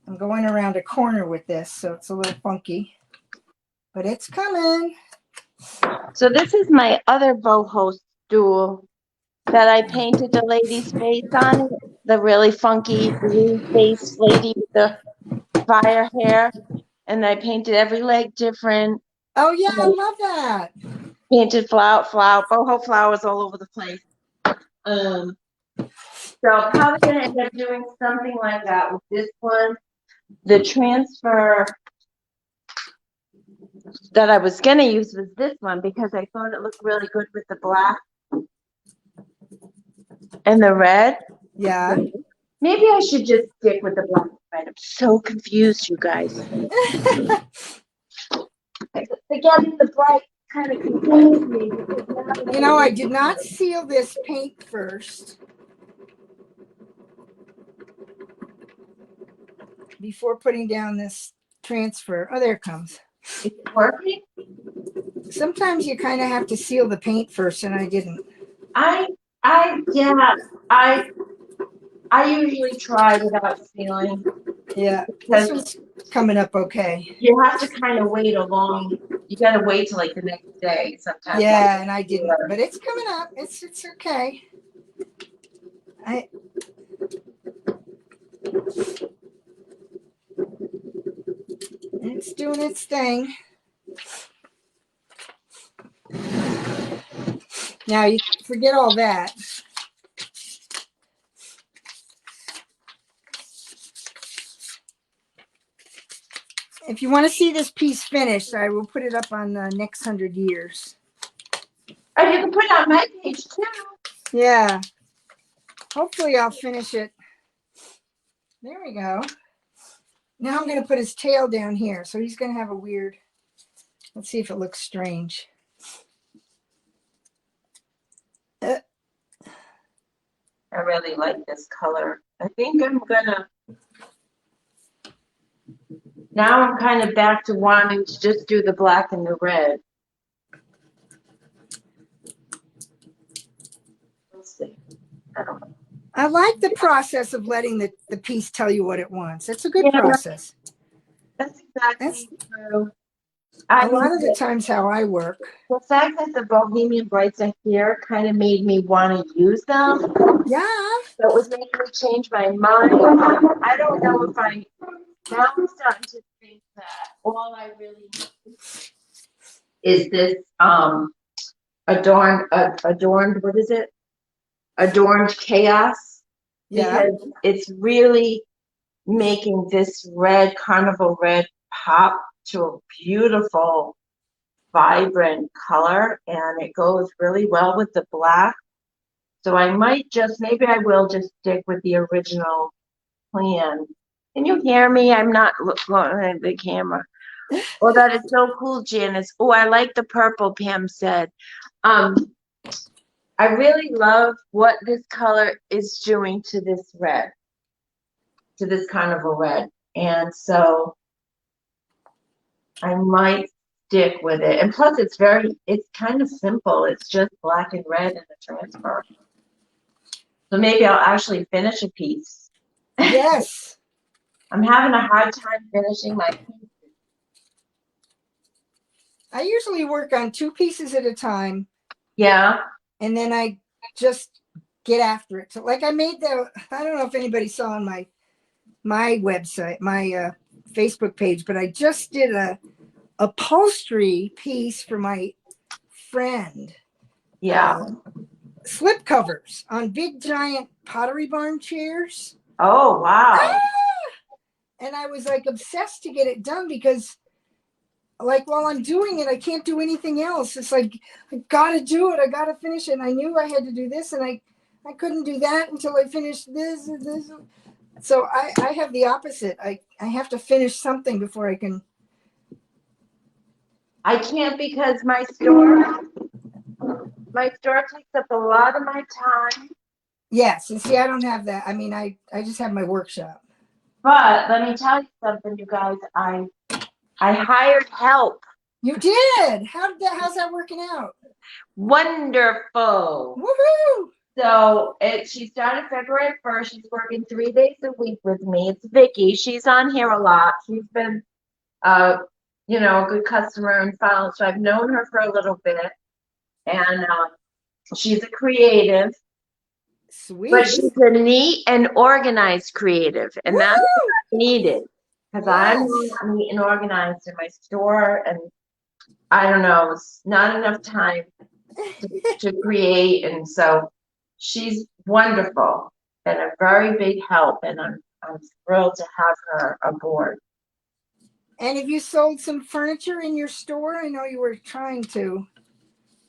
I'm going around a corner with this, so it's a little funky, but it's coming. So this is my other boho stool that I painted the lady's face on it. The really funky blue face lady with the fire hair. And I painted every leg different. Oh yeah, I love that. Painted boho flowers all over the place. So I'm probably gonna end up doing something like that with this one. The transfer that I was gonna use was this one because I thought it looked really good with the black and the red. Yeah. Maybe I should just stick with the black and red. I'm so confused, you guys. Forgetting the bright kind of confused me. You know, I did not seal this paint first before putting down this transfer. Oh, there it comes. It's working? Sometimes you kind of have to seal the paint first, and I didn't. I usually try without sealing. Yeah, this one's coming up okay. You have to kind of wait you gotta wait till like the next day sometimes. Yeah, and I didn't, but it's coming up. It's okay. It's doing its thing. Now you forget all that. If you want to see this piece finished, I will put it up on the next 100 years. Oh, you can put it on my page too. Yeah. Hopefully I'll finish it. There we go. Now I'm going to put his tail down here. So he's going to have a weird, let's see if it looks strange. I really like this color. I think I'm gonna, now I'm kind of back to wanting to just do the black and the red. We'll see. I don't know. I like the process of letting the piece tell you what it wants. It's a good process. That's exactly true. A lot of the times how I work. The fact that the Bohemian Brights are here kind of made me want to use them. Yeah. So it was making me change my mind. I don't know if now I'm starting to think that all I really need is this adorned, what is it? Adorned chaos. Yeah. Because it's really making this red, carnival red, pop to a beautiful, vibrant color, and it goes really well with the black. So I might maybe I will just stick with the original plan. Can you hear me? I'm not looking at the camera. Oh, that is so cool, Janice. Oh, I like the purple, Pam said. I really love what this color is doing to this red, to this carnival red. And so I might stick with it. And plus it's kind of simple. It's just black and red in the transfer. So maybe I'll actually finish a piece. Yes. I'm having a hard time finishing my pieces. I usually work on 2 pieces at a time. Yeah. And then I just get after it. So like I made I don't know if anybody saw on my website, my Facebook page, but I just did a upholstery piece for my friend. Yeah. Slip covers on big giant Pottery Barn chairs. Oh, wow. Ah! And I was like obsessed to get it done because like while I'm doing it, I can't do anything else. It's like, I gotta do it. I gotta finish it. And I knew I had to do this and I couldn't do that until I finished this and this. So I have the opposite. I have to finish something before I can. I can't because my store takes up a lot of my time. Yes. And see, I don't have that. I mean, I just have my workshop. But let me tell you something, you guys. I hired help You did. How's that working out? Wonderful. Woohoo! So she started February 1st. She's working 3 days a week with me. It's Vicky. She's on here a lot. She's been, a good customer and follow. So I've known her for a little bit, and she's a creative. Sweet. But she's a neat and organized creative, and Woo! that's what I needed, because I'm Yes. not neat and organized in my store, and I don't know, it's not enough time to create, and so she's wonderful and a very big help, and I'm thrilled to have her aboard. And have you sold some furniture in your store? I know you were trying to.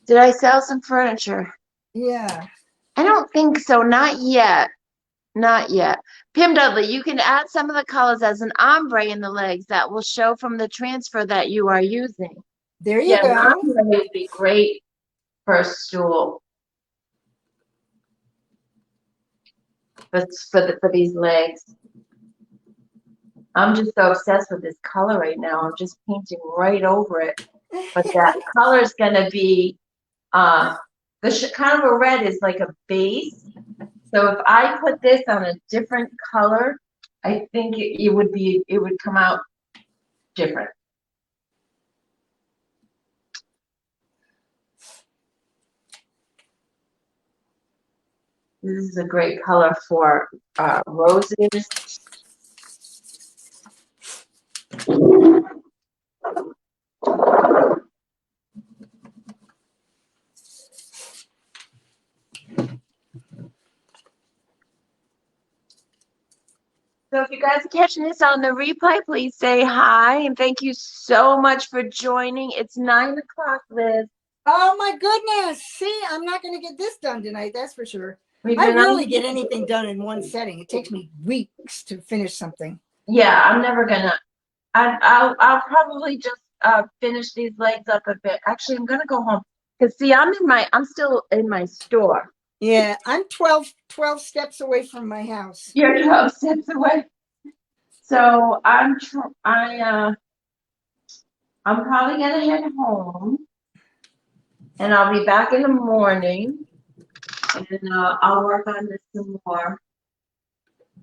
Did I sell some furniture? Yeah. I don't think so. Not yet. Not yet. Pim Dudley, you can add some of the colors as an ombre in the legs that will show from the transfer that you are using. There you go. An ombre would be great for a stool. For these legs. I'm just so obsessed with this color right now. I'm just painting right over it. But that color is going to be kind of a red is like a base. So if I put this on a different color, I think it would come out different. This is a great color for roses. So if you guys are catching this on the replay, please say hi, and thank you so much for joining. It's 9 o'clock, Liz. Oh my goodness. See, I'm not going to get this done tonight. That's for sure. I rarely get anything done in one setting. It takes me weeks to finish something. Yeah, I'm never gonna. I'll probably just finish these legs up a bit. Actually, I'm gonna go home because see, I'm still in my store. Yeah, I'm 12 steps away from my house. You're 12 steps away. So I'm probably gonna head home, and I'll be back in the morning, and I'll work on this some more.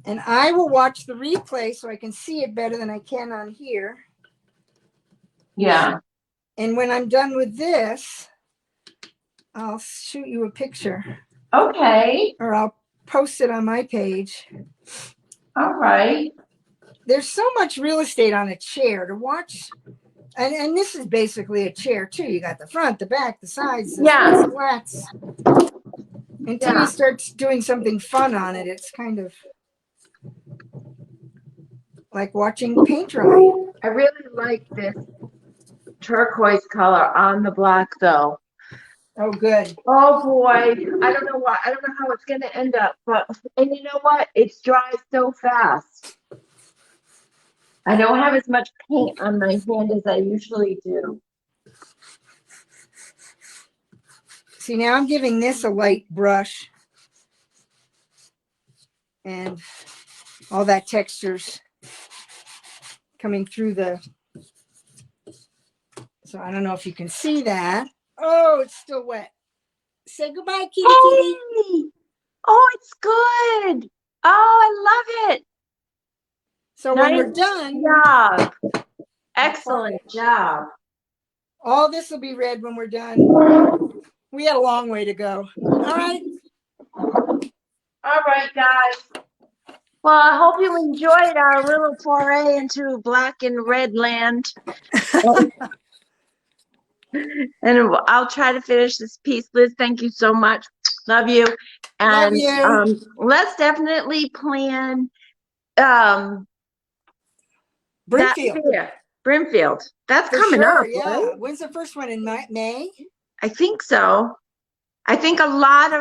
And I will watch the replay so I can see it better than I can on here. Yeah. And when I'm done with this, I'll shoot you a picture. Okay. Or I'll post it on my page. All right. There's so much real estate on a chair to watch. And this is basically a chair too. You got the front, the back, the sides, the slats. Until you start doing something fun on it, it's kind of like watching paint dry. I really like this turquoise color on the black though. Oh, good. Oh boy, I don't know why. I don't know how it's gonna end up, and you know what? It's dries so fast. I don't have as much paint on my hand as I usually do. See, now I'm giving this a light brush. And all that texture's coming through so I don't know if you can see that. Oh, it's still wet. Say goodbye, kitty kitty. Oh, it's good. Oh, I love it. So when we're done. Job. Excellent job. All this will be red when we're done. We had a long way to go. All right. All right, guys. Well, I hope you enjoyed our little foray into black and red land. And I'll try to finish this piece. Liz, thank you so much. Love you. And Love you. Let's definitely plan Brimfield. Brimfield. That's For coming sure, up. Yeah. Right? When's the first one in May? I think so. I think a lot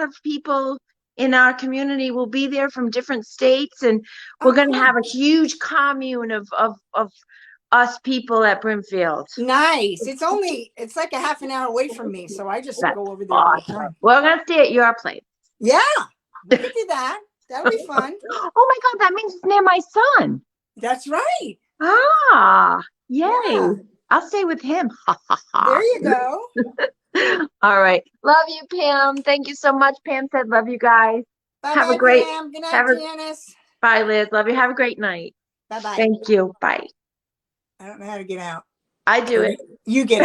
of people in our community will be there from different states, and we're going to have a huge commune of us people at Brimfield. Nice. It's like a half an hour away from me, so I just go over there all the time. We're going to stay at your place. Yeah, we can do that. That'll be fun. Oh my God, that means it's near my son. That's right. Ah, yay. Yeah. I'll stay with him. Ha ha There ha. you go. All right. Love you, Pam. Thank you so much. Pam said, love you guys. Have a Bye-bye, great, Pam. Good night, have a, Janice. bye, Liz. Love you. Have a great night. Bye-bye. Thank you. Bye. I don't know how to get out. I do it. You get out.